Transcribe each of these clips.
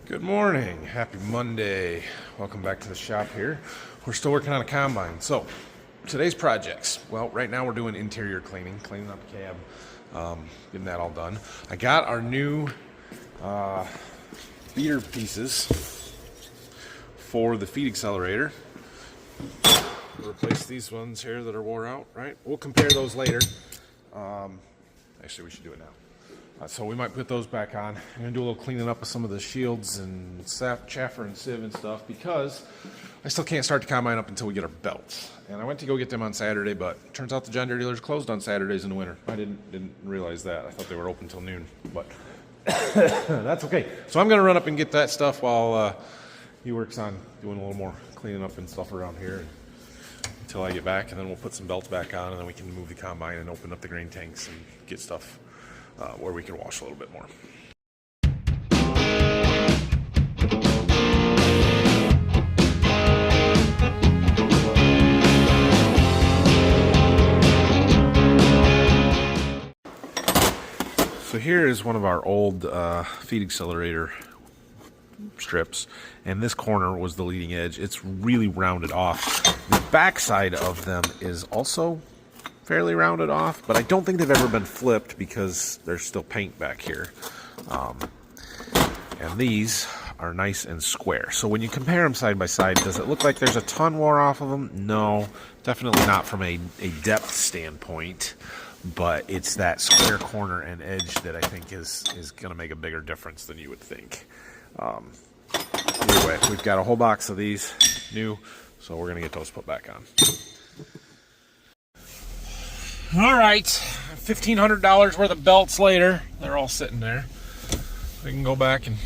Good morning. Happy Monday. Welcome back to the shop here. We're still working on a combine. So, today's projects. Well, right now we're doing interior cleaning up the cab, getting that all done. I got our new feeder pieces for the feed accelerator. Replace these ones here that are wore out, right? We'll compare those later. Actually, we should do it now. So we might put those back on. I'm going to do a little cleaning up of some of the shields and chaffer and sieve and stuff because I still can't start the combine up until we get our belts. And I went to go get them on Saturday, but it turns out the John Deere dealers closed on Saturdays in the winter. I didn't realize that. I thought they were open till noon, but that's okay. So I'm going to run up and get that stuff while he works on doing a little more cleaning up and stuff around here until I get back, and then we'll put some belts back on, and then we can move the combine and open up the grain tanks and get stuff where we can wash a little bit more. So here is one of our old feed accelerator strips, and this corner was the leading edge. It's really rounded off. The back side of them is also fairly rounded off, but I don't think they've ever been flipped because there's still paint back here. And these are nice and square. So when you compare them side by side, does it look like there's a ton wore off of them? No, definitely not from a depth standpoint, but it's that square corner and edge that I think is going to make a bigger difference than you would think. Anyway, we've got a whole box of these new, so we're going to get those put back on. All right, $1,500 worth of belts later. They're all sitting there. We can go back and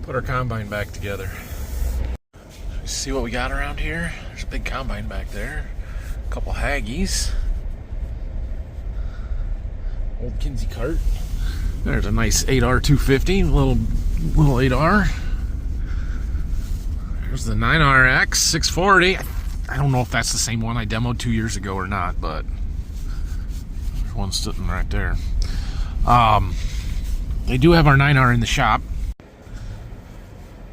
put our combine back together. See what we got around here? There's a big combine back there. A couple Haggies. Old Kinsey cart. There's a nice 8R 250, little 8R. There's the 9RX 640. I don't know if that's the same one I demoed 2 years ago or not, but there's one sitting right there. They do have our 9R in the shop.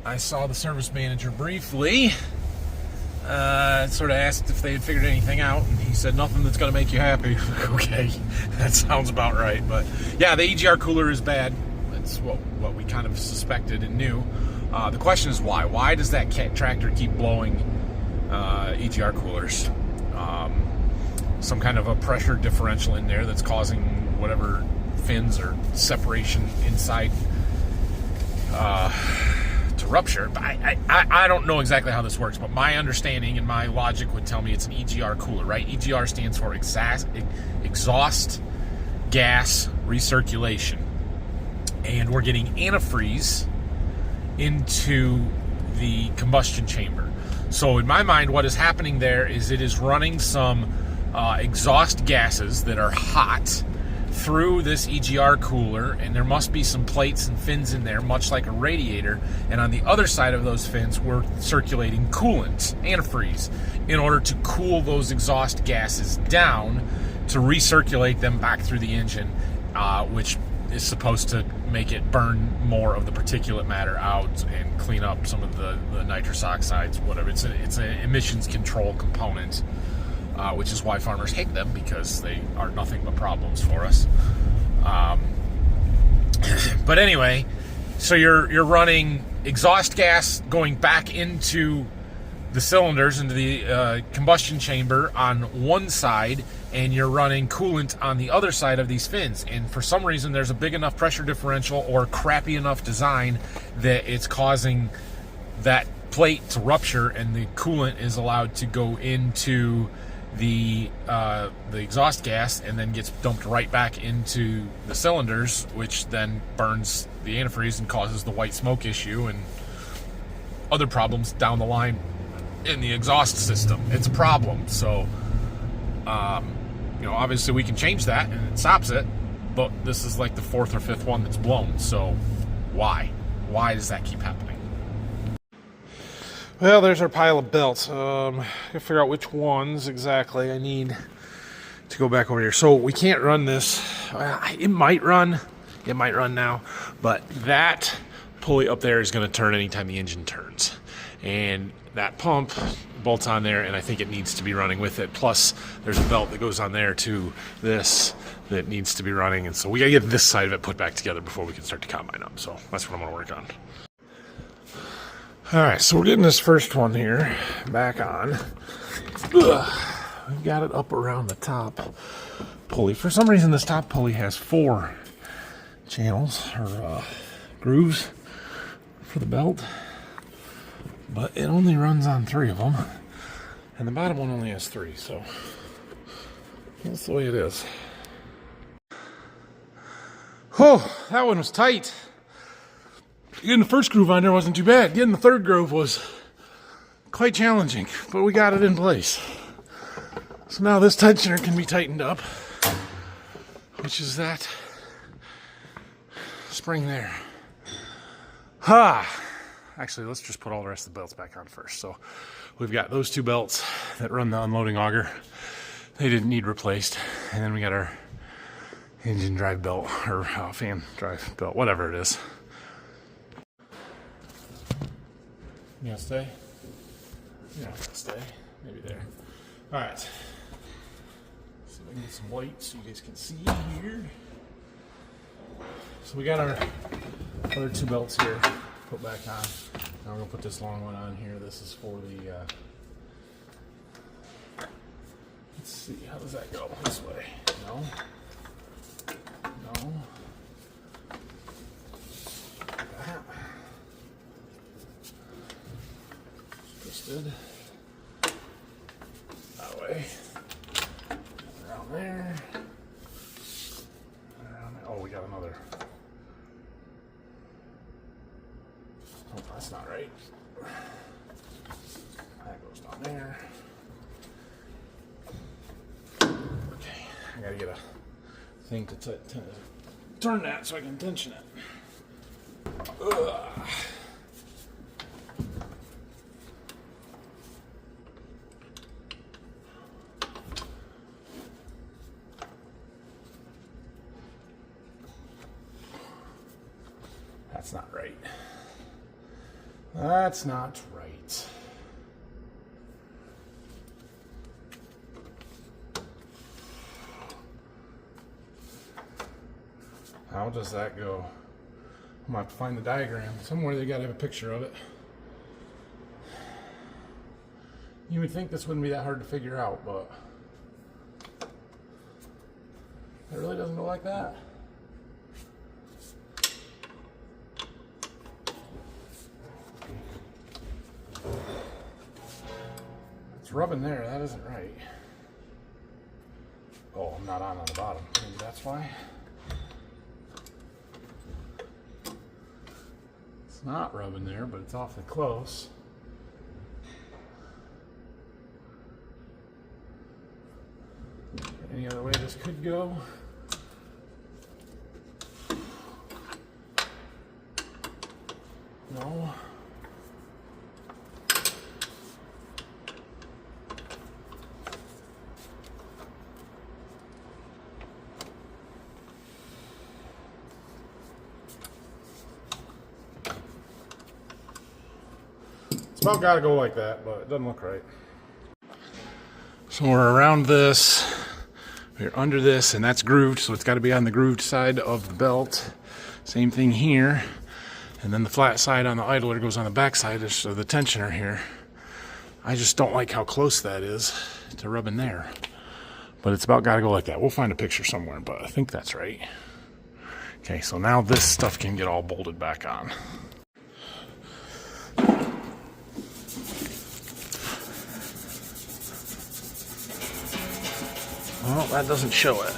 I saw the service manager briefly. Sort of asked if they had figured anything out, and he said nothing that's going to make you happy. Okay, that sounds about right. But yeah, the EGR cooler is bad. That's what we kind of suspected and knew. The question is why? Why does that tractor keep blowing EGR coolers? Some kind of a pressure differential in there that's causing whatever fins or separation inside to rupture. But I don't know exactly how this works, but my understanding and my logic would tell me it's an EGR cooler, right? EGR stands for exhaust gas recirculation, and we're getting antifreeze into the combustion chamber. So in my mind, what is happening there is it is running some exhaust gases that are hot through this EGR cooler, and there must be some plates and fins in there, much like a radiator, and on the other side of those fins, we're circulating coolant, antifreeze, in order to cool those exhaust gases down to recirculate them back through the engine, which is supposed to make it burn more of the particulate matter out and clean up some of the nitrous oxides, whatever. It's an emissions control component, which is why farmers hate them, because they are nothing but problems for us. But anyway, so you're running exhaust gas going back into the cylinders, into the combustion chamber on one side, and you're running coolant on the other side of these fins. And for some reason, there's a big enough pressure differential or crappy enough design that it's causing that plate to rupture, and the coolant is allowed to go into the exhaust gas and then gets dumped right back into the cylinders, which then burns the antifreeze and causes the white smoke issue and other problems down the line in the exhaust system. It's a problem. So obviously we can change that and it stops it, but this is like the fourth or fifth one that's blown. So why does that keep happening? Well, there's our pile of belts. Gotta figure out which ones exactly I need to go back over here. So we can't run this. It might run now, but that pulley up there is going to turn anytime the engine turns. And that pump bolts on there, and I think it needs to be running with it. Plus, there's a belt that goes on there to this that needs to be running. And so we got to get this side of it put back together before we can start the combine up. So that's what I'm going to work on. All right, so we're getting this first one here back on. We've got it up around the top pulley. For some reason, this top pulley has 4 channels or grooves for the belt, but it only runs on 3 of them, and the bottom one only has 3, so that's the way it is. Oh, that one was tight. Getting the first groove on there wasn't too bad. Getting the third groove was quite challenging, but we got it in place. So now this tensioner can be tightened up, which is that spring there. Actually, let's just put all the rest of the belts back on first. So we've got those 2 belts that run the unloading auger. They didn't need replaced. And then we got our engine drive belt, or fan drive belt, whatever it is. You gonna stay? Yeah, I'm gonna stay. Maybe there. All right. See if I can get some light so you guys can see here. So we got our other 2 belts here put back on. Now we're gonna put this long one on here. This is for the, let's see, how does that go? This way. No. No. That. Twisted. That way. Around there. Around there. Oh, we got another. Oh, that's not right. That goes down there. Okay, I gotta get a thing to turn that so I can tension it. Ugh. That's not right. That's not right. How does that go? I'm gonna have to find the diagram. Somewhere they gotta have a picture of it. You would think this wouldn't be that hard to figure out, but it really doesn't go like that. It's rubbing there, that isn't right. Oh, I'm not on the bottom. Maybe that's why. It's not rubbing there, but it's awfully close. Any other way this could go? No. It's about got to go like that, but it doesn't look right. So we're around this, we're under this, and that's grooved, so it's got to be on the grooved side of the belt. Same thing here. And then the flat side on the idler goes on the back side of the tensioner here. I just don't like how close that is to rubbing there. But it's about got to go like that. We'll find a picture somewhere, but I think that's right. Okay, so now this stuff can get all bolted back on. Well, that doesn't show it.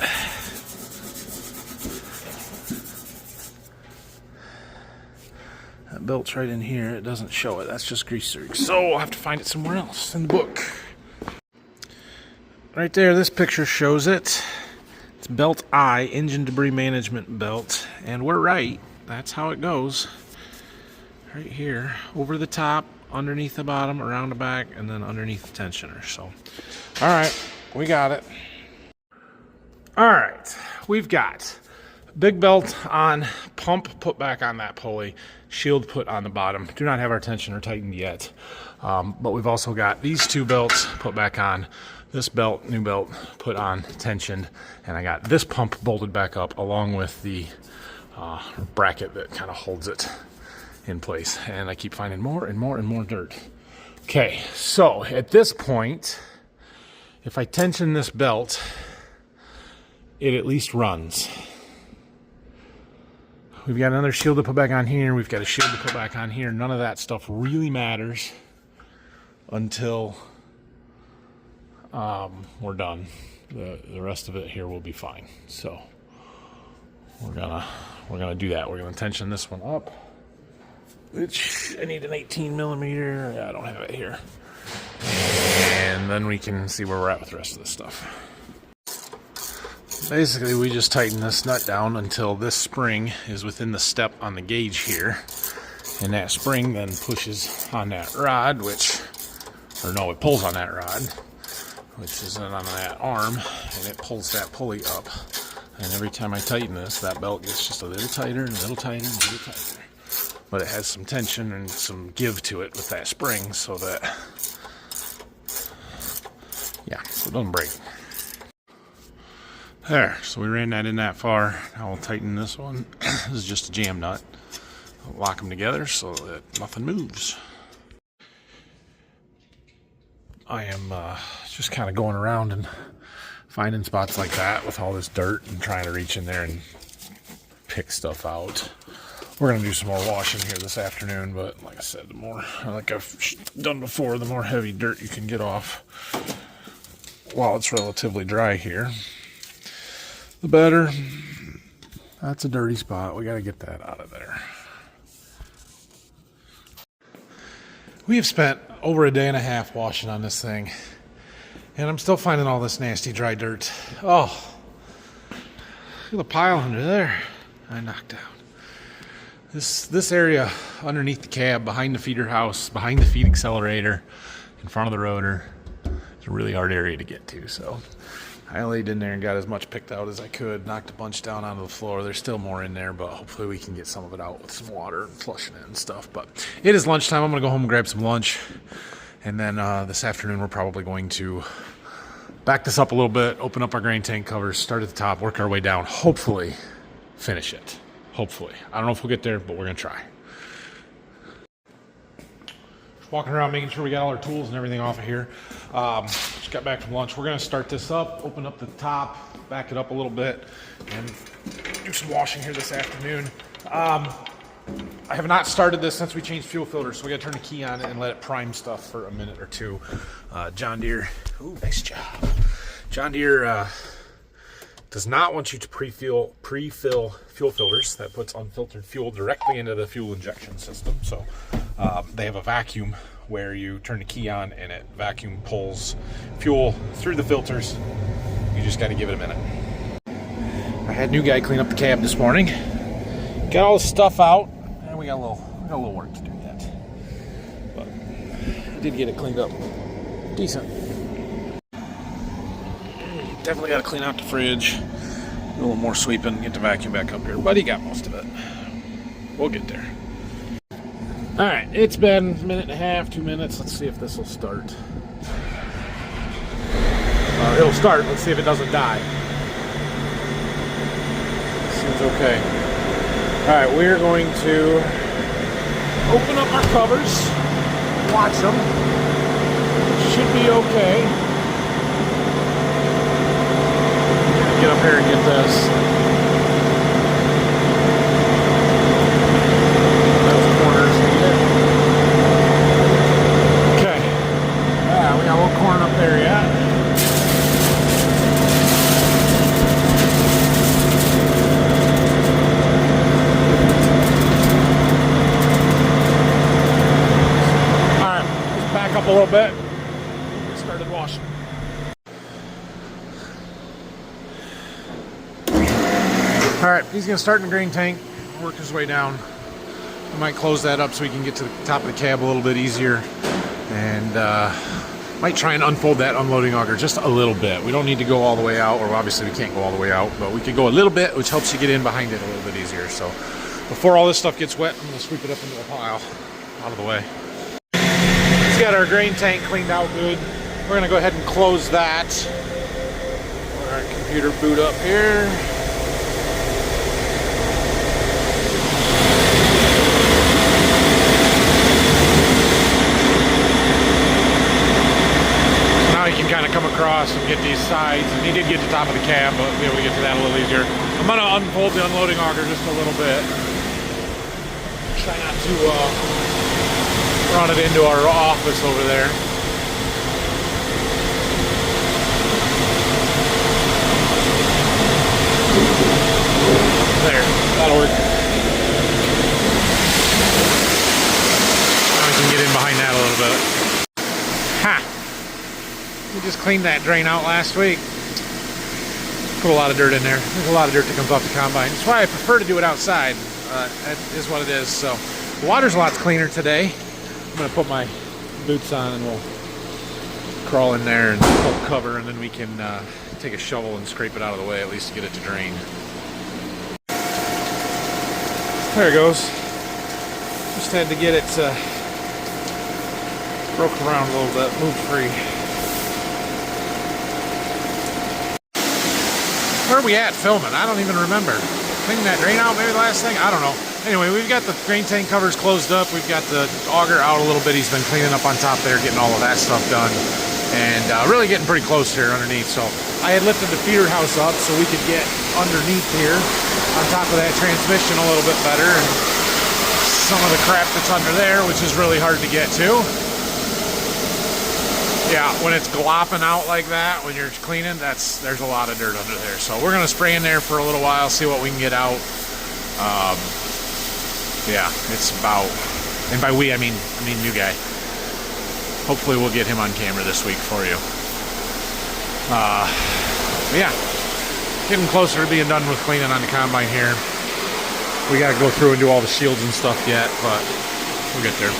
That belt's right in here. It doesn't show it. That's just greaser. So I'll have to find it somewhere else in the book. Right there, this picture shows it. It's belt I, engine debris management belt. And we're right. That's how it goes. Right here, over the top, underneath the bottom, around the back, and then underneath the tensioner. So, all right, we got it. All right, we've got Big belt on, pump put back on that pulley, shield put on the bottom. Do not have our tensioner tightened yet. But we've also got these two belts put back on. This belt, new belt, put on, tensioned. And I got this pump bolted back up along with the bracket that kind of holds it in place. And I keep finding more and more and more dirt. Okay, so at this point, if I tension this belt, it at least runs. We've got another shield to put back on here. We've got a shield to put back on here. None of that stuff really matters until we're done. The rest of it here will be fine. So we're gonna do that. We're gonna tension this one up, which I need an 18 millimeter. I don't have it here. And then we can see where we're at with the rest of this stuff. Basically, we just tighten this nut down until this spring is within the step on the gauge here. And that spring then pushes on that rod, it pulls on that rod, which is on that arm, and it pulls that pulley up. And every time I tighten this, that belt gets just a little tighter and a little tighter and a little tighter. But it has some tension and some give to it with that spring so that, so it doesn't break. There, so we ran that in that far. Now we'll tighten this one. This is just a jam nut. I'll lock them together so that nothing moves. I am just kind of going around and finding spots like that with all this dirt and trying to reach in there and pick stuff out. We're going to do some more washing here this afternoon, but like I said, the more, like I've done before, the more heavy dirt you can get off while it's relatively dry here, the better. That's a dirty spot. We got to get that out of there. We have spent over a day and a half washing on this thing, and I'm still finding all this nasty dry dirt. Oh, look at the pile under there I knocked out. This area underneath the cab, behind the feeder house, behind the feed accelerator, in front of the rotor, is a really hard area to get to. So I laid in there and got as much picked out as I could, knocked a bunch down onto the floor. There's still more in there, but hopefully we can get some of it out with some water and flushing it and stuff. But it is lunchtime. I'm going to go home and grab some lunch. And then this afternoon we're probably going to back this up a little bit, open up our grain tank covers, start at the top, work our way down, hopefully finish it. Hopefully. I don't know if we'll get there, but we're going to try. Just walking around making sure we got all our tools and everything off of here. Just got back from lunch. We're going to start this up, open up the top, back it up a little bit, and do some washing here this afternoon. I have not started this since we changed fuel filters, so we got to turn the key on it and let it prime stuff for a minute or two. John Deere, ooh, nice job. John Deere does not want you to pre-fill fuel filters. That puts unfiltered fuel directly into the fuel injection system. So they have a vacuum where you turn the key on and it vacuum pulls fuel through the filters. You just got to give it a minute. I had a new guy clean up the cab this morning. Got all the stuff out, and we got a little work to do yet. But I did get it cleaned up decent. Definitely got to clean out the fridge. Do a little more sweeping, get the vacuum back up here. But he got most of it. We'll get there. All right, it's been a minute and a half, 2 minutes. Let's see if this will start. It'll start. Let's see if it doesn't die. Seems okay. All right, we're going to open up our covers, watch them. Should be okay. Get up here and get this. Those corners needed. Okay. Yeah, we got a little corn up there yet. Up a little bit. Get started washing. All right, he's gonna start in the grain tank, work his way down. I might close that up so we can get to the top of the cab a little bit easier and Might try and unfold that unloading auger just a little bit. We don't need to go all the way out, or obviously we can't go all the way out, but we could go a little bit, which helps you get in behind it a little bit easier. So before all this stuff gets wet, I'm gonna sweep it up into a pile out of the way. We've got our grain tank cleaned out good. We're gonna go ahead and close that. Let our computer boot up here. Now you can kind of come across and get these sides, and he did get the top of the cab, but we'll be able to get to that a little easier. I'm gonna unfold the unloading auger just a little bit. Try not to run it into our office over there. There, that'll work. Now we can get in behind that a little bit. Ha! We just cleaned that drain out last week. Put a lot of dirt in there. There's a lot of dirt that comes off the combine. That's why I prefer to do it outside. That is what it is. So the water's a lot cleaner today. I'm gonna put my boots on and we'll crawl in there and pull cover, and then we can take a shovel and scrape it out of the way, at least to get it to drain. There it goes. Just had to get it broke around a little bit, moved free. Where are we at filming? I don't even remember. Cleaning that drain out, maybe the last thing? I don't know. Anyway, we've got the grain tank covers closed up. We've got the auger out a little bit. He's been cleaning up on top there, getting all of that stuff done. And really getting pretty close here underneath. So I had lifted the feeder house up so we could get underneath here on top of that transmission a little bit better. And some of the crap that's under there, which is really hard to get to. Yeah, when it's glopping out like that, when you're cleaning, there's a lot of dirt under there. So we're gonna spray in there for a little while, see what we can get out. Yeah, it's about, and by we I mean new guy. Hopefully we'll get him on camera this week for you. Yeah, getting closer to being done with cleaning on the combine here. We gotta go through and do all the shields and stuff yet, but we'll get there.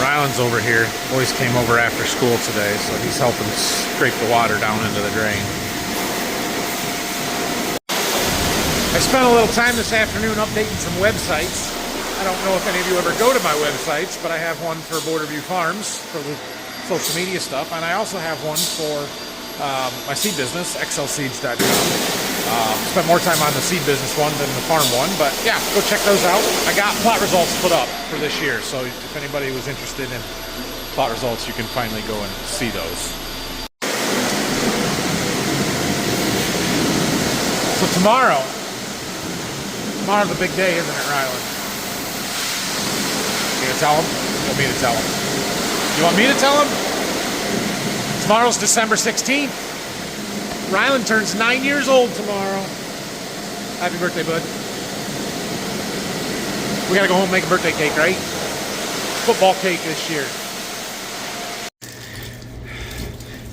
Ryland's over here. Boys came over after school today, so he's helping scrape the water down into the drain. I spent a little time this afternoon updating some websites. I don't know if any of you ever go to my websites, but I have one for Borderview Farms for the social media stuff, and I also have one for my seed business, xlseeds.com. Spent more time on the seed business one than the farm one, but yeah, go check those out. I got plot results put up for this year, so if anybody was interested in plot results, you can finally go and see those. So tomorrow's a big day, isn't it, Ryland? You gonna tell him? You want me to tell him? You want me to tell him? Tomorrow's December 16th. Ryland turns 9 years old tomorrow. Happy birthday, bud. We gotta go home and make a birthday cake, right? Football cake this year.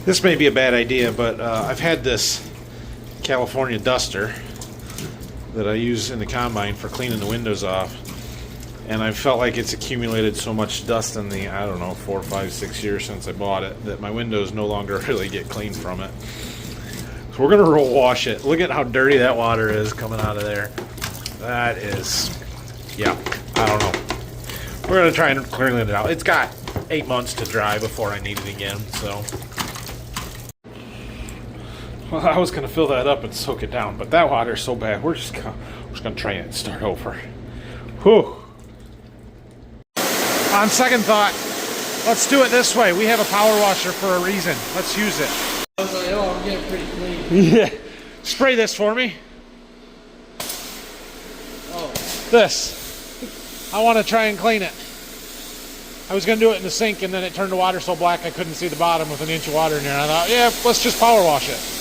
This may be a bad idea, but I've had this California duster that I use in the combine for cleaning the windows off. And I felt like it's accumulated so much dust in the, I don't know, 4, 5, 6 years since I bought it, that my windows no longer really get clean from it. So we're going to roll wash it. Look at how dirty that water is coming out of there. That is, yeah, I don't know. We're going to try and clean it out. It's got 8 months to dry before I need it again, so. Well, I was going to fill that up and soak it down, but that water is so bad. We're just going to try and start over. Whew. On second thought, let's do it this way. We have a power washer for a reason. Let's use it. I was like, oh, I'm getting pretty clean. Yeah. Spray this for me. Oh. This. I want to try and clean it. I was going to do it in the sink, and then it turned the water so black I couldn't see the bottom with an inch of water in there. I thought, yeah, let's just power wash it.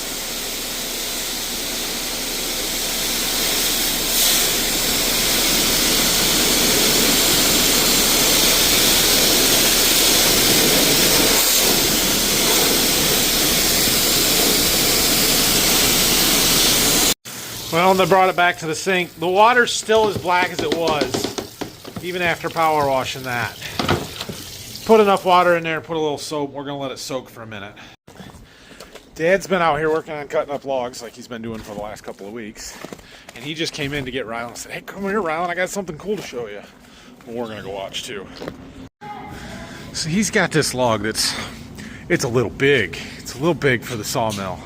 Well, and they brought it back to the sink. The water's still as black as it was, even after power washing that. put enough water in there and put a little soap. We're going to let it soak for a minute. Dad's been out here working on cutting up logs like he's been doing for the last couple of weeks. And he just came in to get Rylan and said, hey, come here, Rylan. I got something cool to show you. Well, we're going to go watch, too. So he's got this log it's a little big. It's a little big for the sawmill.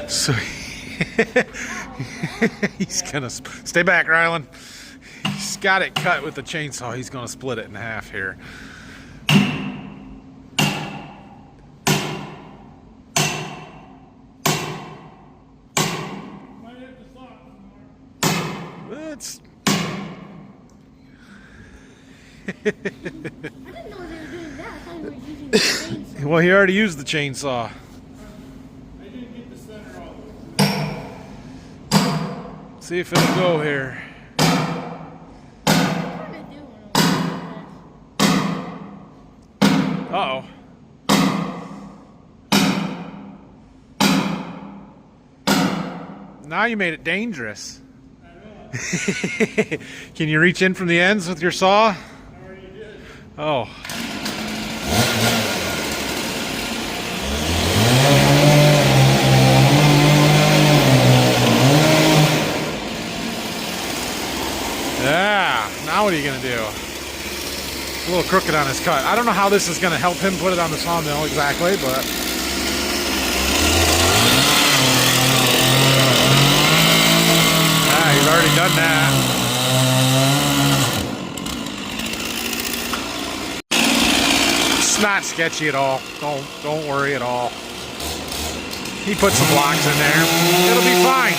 So he's going to stay back, Rylan. He's got it cut with the chainsaw. He's going to split it in half here. It's I didn't know they were doing that. I thought they were using the chainsaw. well, he already used the chainsaw. I didn't get the center all the way. See if it'll go here. I'm trying to do one. Uh-oh. Now you made it dangerous. Can you reach in from the ends with your saw? I already did. Oh. Yeah. Now what are you going to do? A little crooked on his cut. I don't know how this is going to help him put it on the sawmill exactly, but... He's already done that. It's not sketchy at all. Don't worry at all. He put some blocks in there. It'll be fine.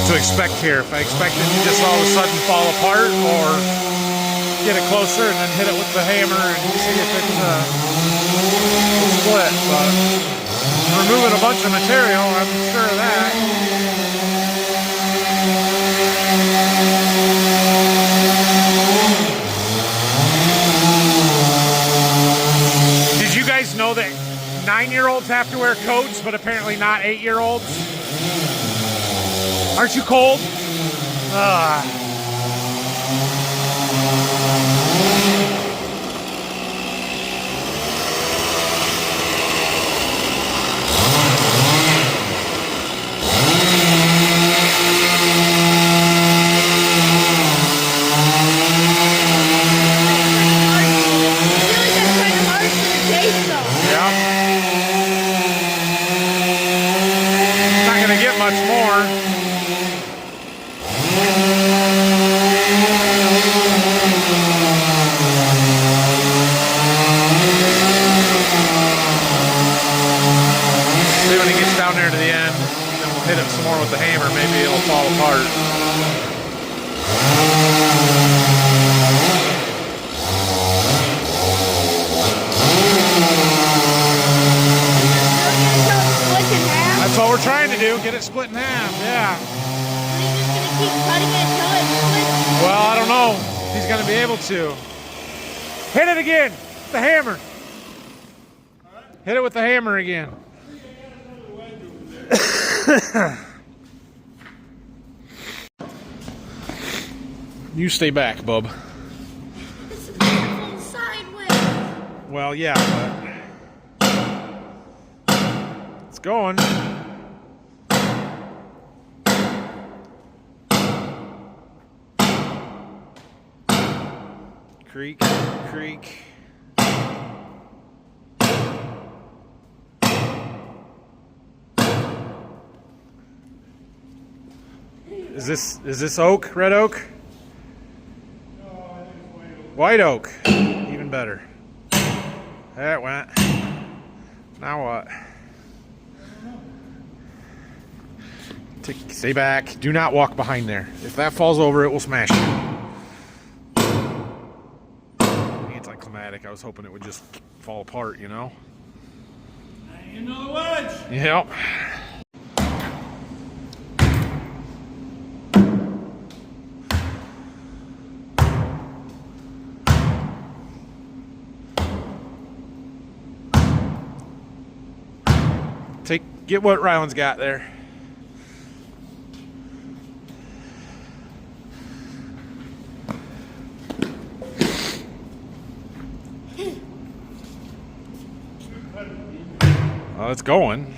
To expect here. If I expect it to just all of a sudden fall apart, or get it closer and then hit it with the hammer and see if it's split. But removing a bunch of material, I'm sure of that. Did you guys know that 9-year-olds have to wear coats, but apparently not 8-year-olds? Aren't you cold? Yeah. Not gonna get much more. See when he gets down there to the end, then we'll hit it some more with the hammer. Maybe it'll fall apart. That's what we're trying to do, get it split in half, yeah. Keep cutting it until it splits. Well, I don't know if he's going to be able to. Hit it again, the hammer. Hit it with the hammer again. You stay back, bub. This is going sideways. Well, yeah, but it's going. Creak, creak. Is this oak, red oak? No, I think it's White oak. better. There it went. Now what? Stay back. Do not walk behind there. If that falls over, it will smash you. Anticlimactic. I was hoping it would just fall apart, you know? Another wedge. Yep. Get what Ryland's got there. Oh, it's going. Is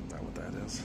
that what that is?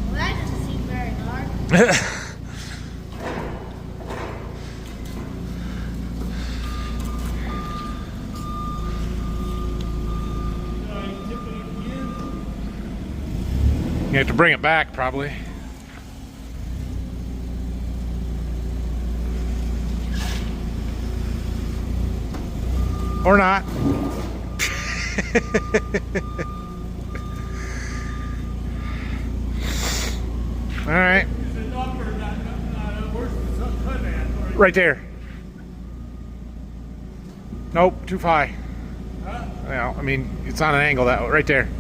Well, that doesn't seem very hard. You have to bring it back, probably. Or not. All right. Right there. Nope, too high. Well, I mean, it's on an angle that way, right there.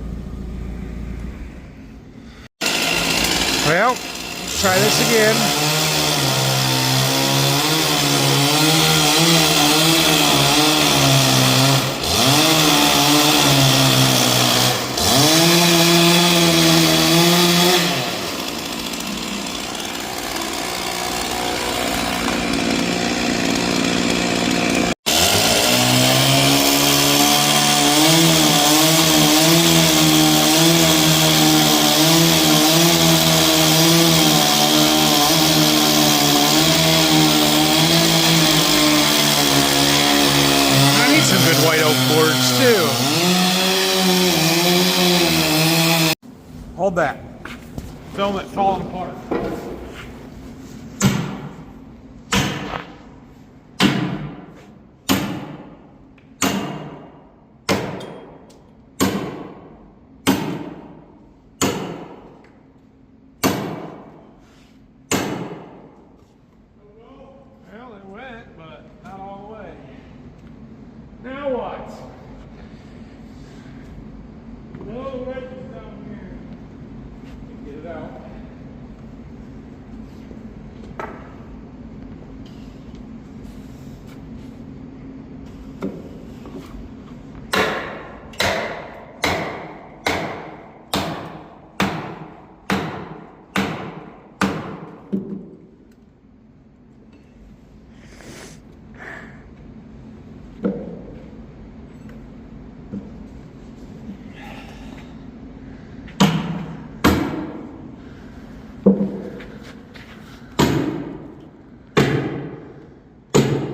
Well, let's try this again. Hold that. Film it falling apart. Well, it went, but not all the way. Now what? No wedges down here. Get it out.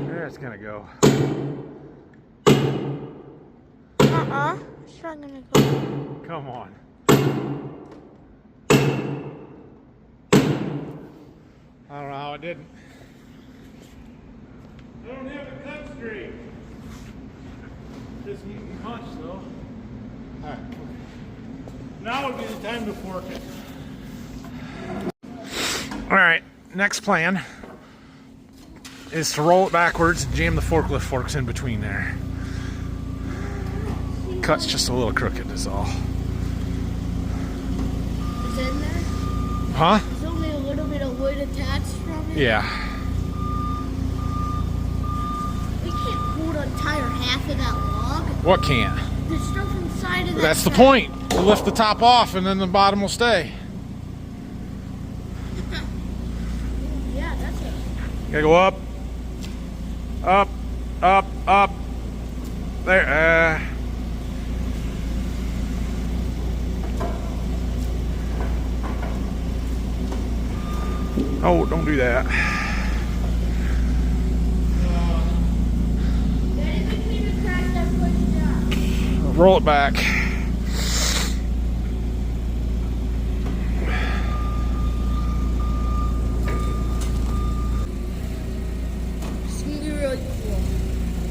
There it's gonna go. It's not gonna go. Come on. I don't know how it didn't. I don't have a cut straight. Just you can punch though. Alright. Now would be the time to fork it. Alright, next plan is to roll it backwards and jam the forklift forks in between there. Cut's just a little crooked is all. Is it in there? Huh? There's only a little bit of wood attached from it. Yeah. We can't pull the entire half of that log. What can't? The stuff inside of That's the point. You lift the top off and then the bottom will stay. Yeah, that's it. You gotta go up, up, up, up. There. Oh, don't do that. Then in between the cracks, I pushed up. Roll it back. It's gonna be really cool.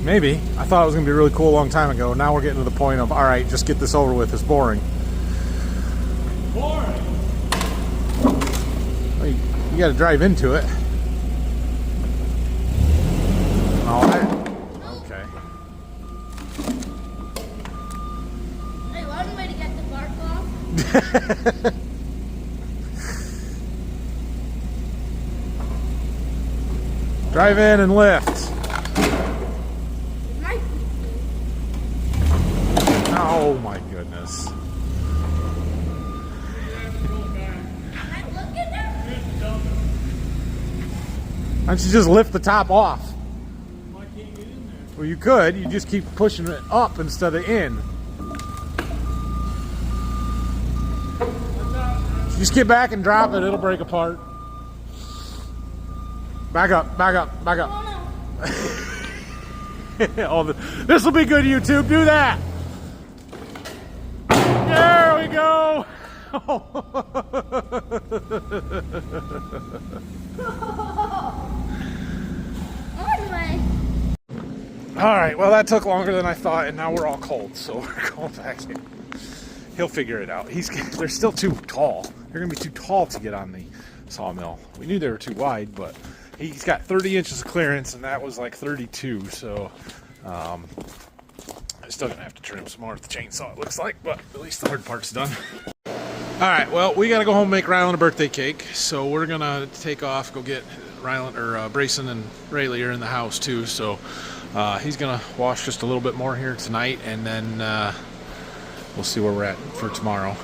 Maybe. I thought it was going to be really cool a long time ago. Now we're getting to the point of, all right, just get this over with. It's boring. Boring. Well, you got to drive into it. All right. Okay. Hey, one way to get the bark off. Drive in and lift. Right. Oh my goodness. Look at that. Why don't you just lift the top off? Why can't get in there? Well, you could. You just keep pushing it up instead of in. Just get back and drop it. It'll break apart. Back up, back up, back up. Oh no. This will be good, YouTube. Do that. There we go. One way. All right, well, that took longer than I thought, and now we're all cold, so we're going back in. He'll figure it out. They're still too tall. They're going to be too tall to get on the sawmill. We knew they were too wide, but he's got 30 inches of clearance, and that was like 32, so I'm still going to have to trim some more with the chainsaw, it looks like, but at least the hard part's done. All right, well, we got to go home and make Rylan a birthday cake, so we're going to take off, go get Rylan, or Brayson and Rayleigh are in the house, too, so he's going to wash just a little bit more here tonight, and then we'll see where we're at for tomorrow.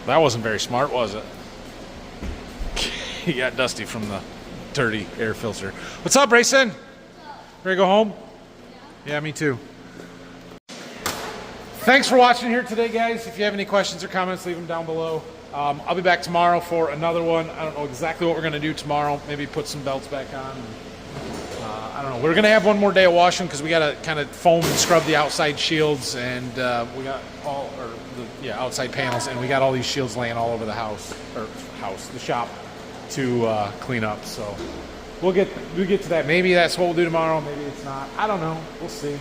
That wasn't very smart, was it? He got dusty from the dirty air filter. What's up, Brayson? Ready to go home? Yeah, me too. Thanks for watching here today, guys. If you have any questions or comments, leave them down below. I'll be back tomorrow for another one. I don't know exactly what we're going to do tomorrow. Maybe put some belts back on. I don't know. We're going to have one more day of washing because we got to kind of foam and scrub the outside shields, and we got all, or the outside panels, and we got all these shields laying all over the house, or the shop, to clean up. So we'll get to that. Maybe that's what we'll do tomorrow. Maybe it's not. I don't know. We'll see.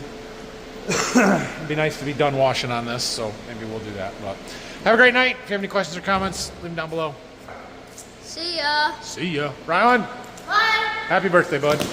It'd be nice to be done washing on this, so maybe we'll do that. But have a great night. If you have any questions or comments, leave them down below. See ya. See ya. Rylan, Bye. happy birthday, bud.